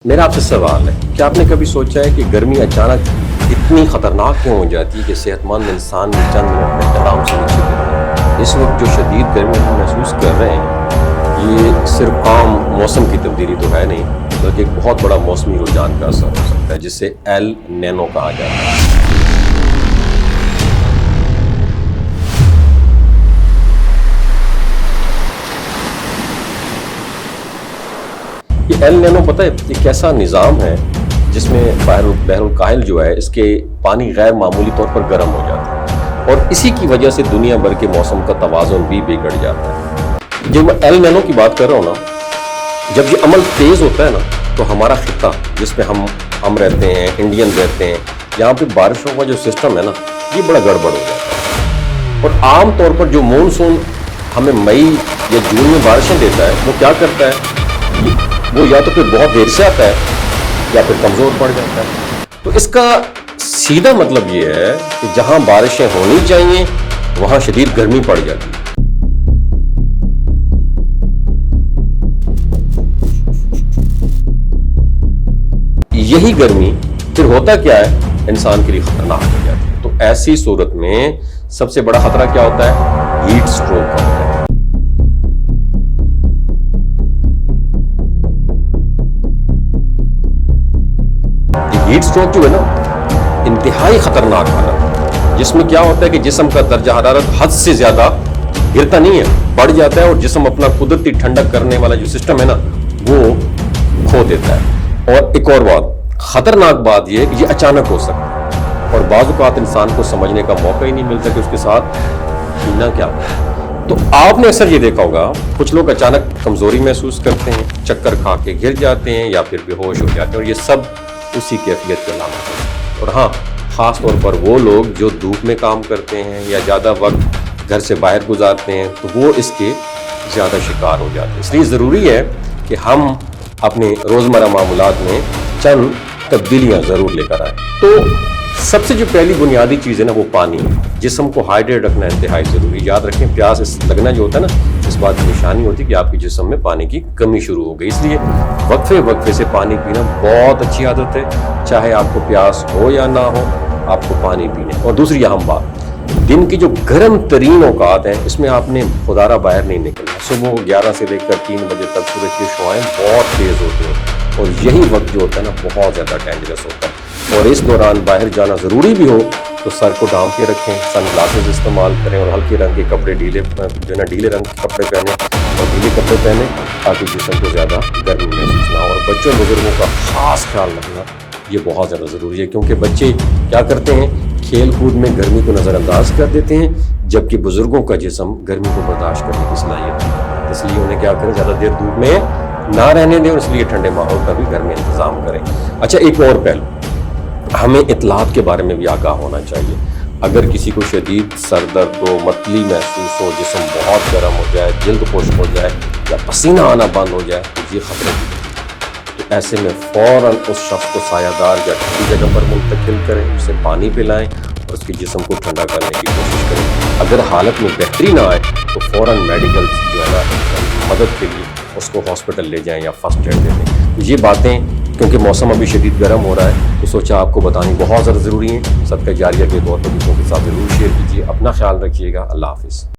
मेरा आपसे सवाल है, क्या आपने कभी सोचा है कि गर्मी अचानक इतनी खतरनाक क्यों हो जाती है कि सेहतमंद इंसान भी चंद मिनट में कलाम से नीचे गिर रहा है। इस वक्त जो शदीद गर्मी हम महसूस कर रहे हैं, ये सिर्फ आम मौसम की तब्दीली तो है नहीं, बल्कि एक बहुत बड़ा मौसमी रुझान का असर हो सकता है, जिसे एल नैनो कहा जाता है। ये एल नैनो पता है एक ऐसा निज़ाम है जिसमें बहरुल काहिल जो है, इसके पानी गैर मामूली तौर पर गर्म हो जाता है और इसी की वजह से दुनिया भर के मौसम का तवाज़ुन भी बिगड़ जाता है। जब मैं एल नैनो की बात कर रहा हूँ ना, जब ये अमल तेज़ होता है ना, तो हमारा खिता जिसमें हम रहते हैं, इंडियन रहते हैं, यहाँ पे बारिशों का जो सिस्टम है ना, ये बड़ा गड़बड़ हो जाता है। और आम तौर पर जो मानसून हमें मई या जून में बारिशें देता है, वो क्या करता है, वो या तो फिर बहुत देर से आता है या फिर कमजोर पड़ जाता है। तो इसका सीधा मतलब ये है कि जहां बारिशें होनी चाहिए वहां शदीद गर्मी पड़ जाती है। यही गर्मी फिर होता क्या है, इंसान के लिए खतरनाक हो जाती है। तो ऐसी सूरत में सबसे बड़ा खतरा क्या होता है, हीट स्ट्रोक का होता है। हीट स्ट्रोक जो है ना, इंतहाई खतरनाक हालत, जिसमें क्या होता है कि जिस्म का दर्जा हरारत हद से ज्यादा गिरता नहीं है, बढ़ जाता है और जिस्म अपना कुदरती ठंडक करने वाला जो सिस्टम है ना, वो खो देता है। और एक और बात, खतरनाक बात यह है कि ये अचानक हो सकता है और बाज़ औक़ात इंसान को समझने का मौका ही नहीं मिलता कि उसके साथ जीना क्या है। तो आपने अक्सर ये देखा होगा, कुछ लोग अचानक कमजोरी महसूस करते हैं, चक्कर खा के गिर जाते हैं या फिर बेहोश हो जाते हैं, और ये सब उसी कैफियत के अलामत है। और हाँ, ख़ास तौर पर वो लोग जो धूप में काम करते हैं या ज़्यादा वक्त घर से बाहर गुजारते हैं, तो वो इसके ज़्यादा शिकार हो जाते हैं। इसलिए ज़रूरी है कि हम अपने रोज़मर्रा मामूलात में चंद तब्दीलियाँ ज़रूर लेकर आए। तो सबसे जो पहली बुनियादी चीज़ है ना, वो पानी है। जिस्म को हाइड्रेट रखना इंतहाई ज़रूरी। याद रखें, प्यास लगना जो होता है ना, इस बात की निशानी होती है कि आपके जिस्म में पानी की कमी शुरू हो गई। इसलिए वक्फे से पानी पीना बहुत अच्छी आदत है। चाहे आपको प्यास हो या ना हो, आपको पानी पीना। और दूसरी अहम बात, दिन की जो गर्म तरीन औकात हैं, इसमें आपने खुदारा बाहर नहीं निकलना। सुबह 11 से लेकर 3 बजे तक सूरज की शुआएं बहुत तेज़ होती हैं और यही वक्त जो होता है ना, बहुत ज़्यादा डेंजरस होता है। और इस दौरान बाहर जाना ज़रूरी भी हो तो सर को ढांप के रखें, सन ग्लासेस इस्तेमाल करें और हल्के रंग के कपड़े, ढीले रंग के कपड़े पहने और ढीले कपड़े पहने, ताकि जिस्म को ज़्यादा गर्मी महसूस ना हो। और बच्चों बुजुर्गों का ख़ास ख्याल रखना ये बहुत ज़्यादा ज़रूरी है, क्योंकि बच्चे क्या करते हैं, खेल कूद में गर्मी को नज़रअंदाज कर देते हैं, जबकि बुजुर्गों का जिस्म गर्मी को बर्दाश्त करने की सलाहियत है। इसलिए उन्हें क्या करें, ज़्यादा देर धूप में ना रहने दें और इसलिए ठंडे माहौल का भी घर में इंतज़ाम करें। अच्छा, एक और पहलू, हमें इत्तलात के बारे में भी आगाह होना चाहिए। अगर किसी को शदीद सर दर्द हो, मतली महसूस हो, जिस्म बहुत गर्म हो जाए, जल्द खुश्क हो जाए या पसीना आना बंद हो जाए, तो ये खतरे भी हैं। तो ऐसे में फ़ौरन उस शख्स को सायादार या ठंडी जगह पर मुंतकिल करें, उसे पानी पिलाएं और उसके जिस्म को ठंडा करने की कोशिश करें। अगर हालत में बेहतरी ना आए तो फ़ौरन मेडिकल जो है ना, मदद के लिए उसको हॉस्पिटल ले जाएँ या फर्स्ट एड दे दें। तो ये बातें, क्योंकि मौसम अभी शदीद गर्म हो रहा है, तो सोचा आपको बतानी बहुत ज़्यादा ज़रूरी है। सदका जारिया के तौर पर दूसरों के साथ ज़रूर शेयर कीजिए। अपना ख्याल रखिएगा। अल्लाह हाफ़िज़।